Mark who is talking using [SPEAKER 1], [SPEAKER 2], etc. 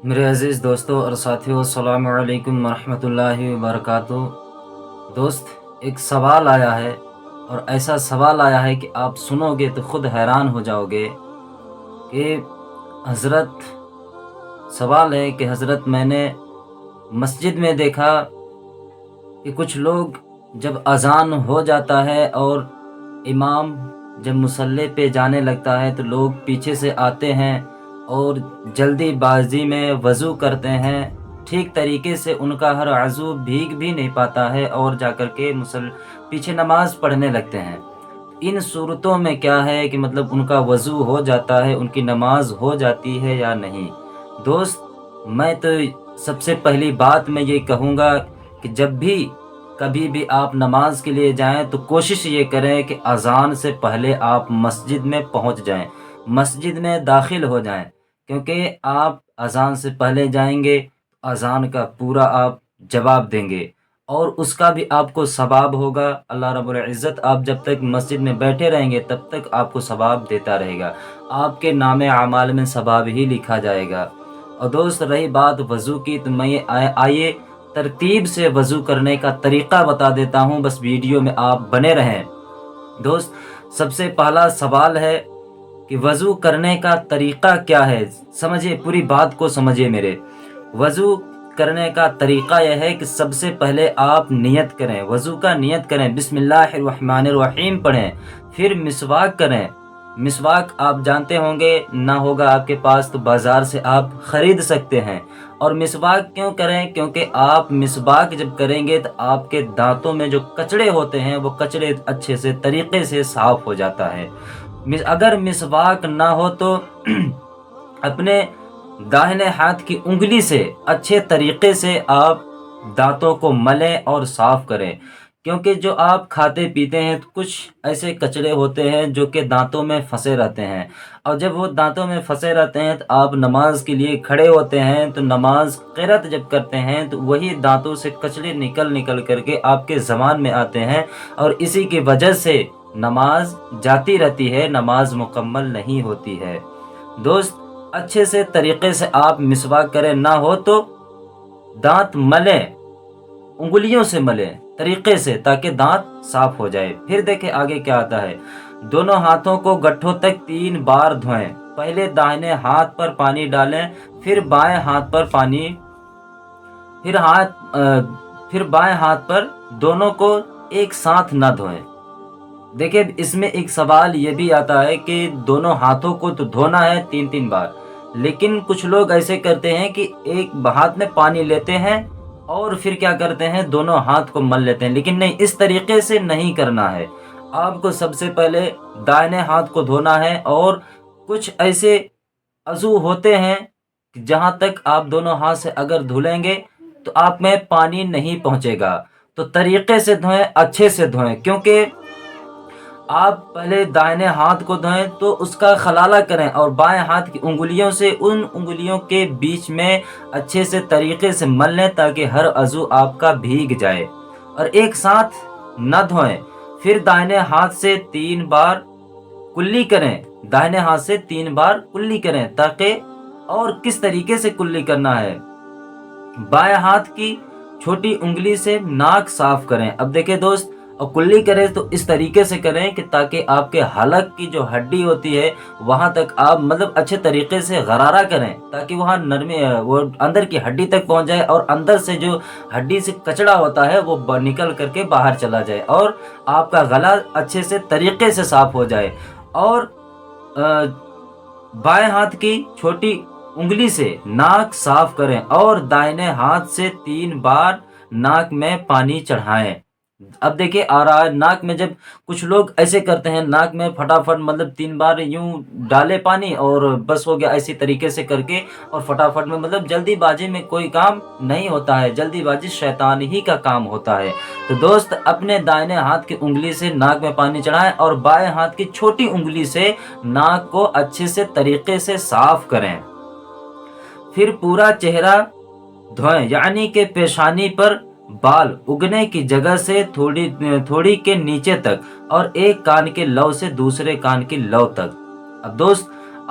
[SPEAKER 1] میرے عزیز دوستوں اور ساتھیوں، السلام علیکم ورحمۃ اللہ وبرکاتہ۔ دوست، ایک سوال آیا ہے، اور ایسا سوال آیا ہے کہ آپ سنو گے تو خود حیران ہو جاؤ گے کہ حضرت سوال ہے کہ حضرت میں نے مسجد میں دیکھا کہ کچھ لوگ جب اذان ہو جاتا ہے اور امام جب مصلی پہ جانے لگتا ہے تو لوگ پیچھے سے آتے ہیں اور جلدی بازی میں وضو کرتے ہیں۔ ٹھیک طریقے سے ان کا ہر عضو بھیگ بھی نہیں پاتا ہے اور جا کر کے پیچھے نماز پڑھنے لگتے ہیں۔ ان صورتوں میں کیا ہے کہ مطلب ان کا وضو ہو جاتا ہے، ان کی نماز ہو جاتی ہے یا نہیں؟ دوست، میں تو سب سے پہلی بات میں یہ کہوں گا کہ جب بھی کبھی بھی آپ نماز کے لیے جائیں تو کوشش یہ کریں کہ اذان سے پہلے آپ مسجد میں پہنچ جائیں، مسجد میں داخل ہو جائیں، کیونکہ آپ اذان سے پہلے جائیں گے تو اذان کا پورا آپ جواب دیں گے اور اس کا بھی آپ کو ثواب ہوگا۔ اللہ رب العزت آپ جب تک مسجد میں بیٹھے رہیں گے تب تک آپ کو ثواب دیتا رہے گا، آپ کے نام اعمال میں ثواب ہی لکھا جائے گا۔ اور دوست، رہی بات وضو کی تو میں آئیے ترتیب سے وضو کرنے کا طریقہ بتا دیتا ہوں، بس ویڈیو میں آپ بنے رہیں۔ دوست، سب سے پہلا سوال ہے کہ وضو کرنے کا طریقہ کیا ہے؟ سمجھے، پوری بات کو سمجھے میرے۔ وضو کرنے کا طریقہ یہ ہے کہ سب سے پہلے آپ نیت کریں، وضو کا نیت کریں، بسم اللہ الرحمن الرحیم پڑھیں، پھر مسواک کریں۔ مسواک آپ جانتے ہوں گے، نہ ہوگا آپ کے پاس تو بازار سے آپ خرید سکتے ہیں۔ اور مسواک کیوں کریں؟ کیونکہ آپ مسواک جب کریں گے تو آپ کے دانتوں میں جو کچڑے ہوتے ہیں وہ کچڑے اچھے سے طریقے سے صاف ہو جاتا ہے۔ اگر مسواک نہ ہو تو اپنے داہنے ہاتھ کی انگلی سے اچھے طریقے سے آپ دانتوں کو ملیں اور صاف کریں، کیونکہ جو آپ کھاتے پیتے ہیں تو کچھ ایسے کچڑے ہوتے ہیں جو کہ دانتوں میں پھنسے رہتے ہیں، اور جب وہ دانتوں میں پھنسے رہتے ہیں تو آپ نماز کے لیے کھڑے ہوتے ہیں تو نماز قرات جب کرتے ہیں تو وہی دانتوں سے کچڑے نکل نکل کر کے آپ کے زبان میں آتے ہیں، اور اسی کی وجہ سے نماز جاتی رہتی ہے، نماز مکمل نہیں ہوتی ہے۔ دوست، اچھے سے طریقے سے آپ مسواک کریں، نہ ہو تو دانت ملیں، انگلیوں سے ملیں طریقے سے تاکہ دانت صاف ہو جائے۔ پھر دیکھیں آگے کیا آتا ہے۔ دونوں ہاتھوں کو گٹھوں تک 3 بار دھوئیں، پہلے داہنے ہاتھ پر پانی ڈالیں، پھر بائیں ہاتھ پر پانی، پھر بائیں ہاتھ پر، دونوں کو ایک ساتھ نہ دھوئیں۔ دیکھیں اس میں ایک سوال یہ بھی آتا ہے کہ دونوں ہاتھوں کو تو دھونا ہے 3 بار، لیکن کچھ لوگ ایسے کرتے ہیں کہ ایک ہاتھ میں پانی لیتے ہیں اور پھر کیا کرتے ہیں، دونوں ہاتھ کو مل لیتے ہیں، لیکن نہیں، اس طریقے سے نہیں کرنا ہے۔ آپ کو سب سے پہلے دائیں ہاتھ کو دھونا ہے، اور کچھ ایسے عضو ہوتے ہیں کہ جہاں تک آپ دونوں ہاتھ سے اگر دھلیں گے تو آپ میں پانی نہیں پہنچے گا، تو طریقے سے دھوئیں، اچھے سے دھوئیں، کیونکہ آپ پہلے دائیں ہاتھ کو دھوئیں تو اس کا خلالہ کریں اور بائیں ہاتھ کی انگلیوں سے ان انگلیوں کے بیچ میں اچھے سے طریقے سے مل لیں تاکہ ہر عضو آپ کا بھیگ جائے، اور ایک ساتھ نہ دھوئیں۔ پھر دائیں ہاتھ سے 3 بار کلی کریں، دائیں ہاتھ سے 3 بار کلی کریں، تاکہ، اور کس طریقے سے کلی کرنا ہے، بائیں ہاتھ کی چھوٹی انگلی سے ناک صاف کریں۔ اب دیکھیں دوست، اور کلی کریں تو اس طریقے سے کریں کہ تاکہ آپ کے حلق کی جو ہڈی ہوتی ہے وہاں تک آپ مطلب اچھے طریقے سے غرارہ کریں، تاکہ وہاں نرمی وہ اندر کی ہڈی تک پہنچ جائے، اور اندر سے جو ہڈی سے کچڑا ہوتا ہے وہ نکل کر کے باہر چلا جائے، اور آپ کا گلا اچھے سے طریقے سے صاف ہو جائے۔ اور بائیں ہاتھ کی چھوٹی انگلی سے ناک صاف کریں، اور دائیں ہاتھ سے 3 بار ناک میں پانی چڑھائیں۔ اب دیکھیں آ رہا ہے ناک میں، جب کچھ لوگ ایسے کرتے ہیں ناک میں فٹافٹ مطلب 3 بار یوں ڈالے پانی اور بس ہو گیا، ایسی طریقے سے کر کے، اور فٹافٹ میں مطلب جلدی بازی میں کوئی کام نہیں ہوتا ہے، جلدی بازی شیطان ہی کا کام ہوتا ہے۔ تو دوست، اپنے دائیں ہاتھ کی انگلی سے ناک میں پانی چڑھائیں اور بائیں ہاتھ کی چھوٹی انگلی سے ناک کو اچھے سے طریقے سے صاف کریں۔ پھر پورا چہرہ دھوئیں، یعنی کہ پیشانی پر بال اگنے کی جگہ سے تھوڑی کے نیچے تک، اور ایک کان کے لو سے دوسرے کان کی لو تک۔ اب دوست،